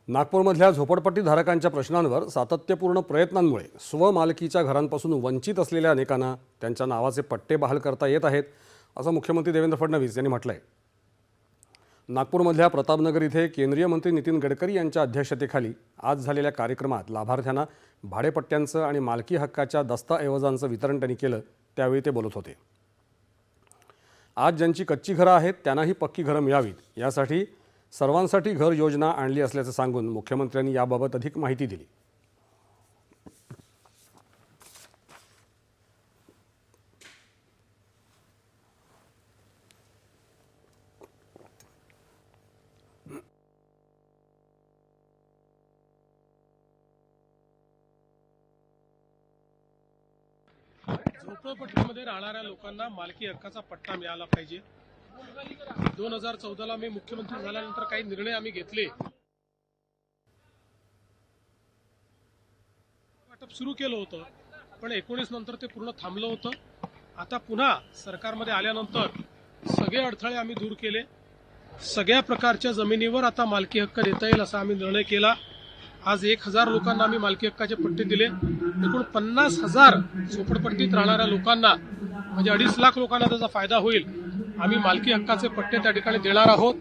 नागपूरमधल्या झोपडपट्टी धारकांच्या प्रश्नांवर सातत्यपूर्ण प्रयत्नांमुळे स्वमालकीच्या घरांपासून वंचित असलेल्या अनेकांना त्यांच्या नावाचे पट्टे बहाल करता येत आहेत, असं मुख्यमंत्री देवेंद्र फडणवीस यांनी म्हटलं आहे। नागपूरमधल्या प्रतापनगर इथे केंद्रीय मंत्री नितीन गडकरी यांच्या अध्यक्षतेखाली आज झालेल्या कार्यक्रमात लाभार्थ्यांना भाडेपट्ट्यांचं आणि मालकी हक्काच्या दस्तऐवजांचं वितरण त्यांनी केलं, त्यावेळी ते बोलत होते। आज ज्यांची कच्ची घरं आहेत त्यांनाही पक्की घरं मिळावीत यासाठी सर्वांसाठी घर योजना आणली असल्याचं सांगून मुख्यमंत्र्यांनी याबाबत अधिक माहिती दिली। झोपडपट्टीमध्ये राहणाऱ्या लोकांना मालकी हक्काचा पट्टा मिळाला पाहिजे। 2014ला मी मुख्यमंत्री झाल्यानंतर काही निर्णय आम्ही घेतले। वाटप सुरू केलं होतं, पण 19 नंतर ते पूर्ण थांबलं होतं। आता पुन्हा सरकारमध्ये आल्यानंतर सगळे अडथळे आम्ही दूर केले। सगळ्या प्रकारच्या जमिनीवर आता मालकी हक्क देता येईल असा आम्ही निर्णय केला। आज 1000 लोकांना आम्ही मालकी हक्काचे पट्टे दिले। एकूण 50,000 झोपडपट्टीत राहणाऱ्या लोकांना म्हणजे 2.5 लाख लोकांना त्याचा फायदा होईल। आम्ही मालकी हक्काचे पट्टे त्या ठिकाणी देणार आहोत।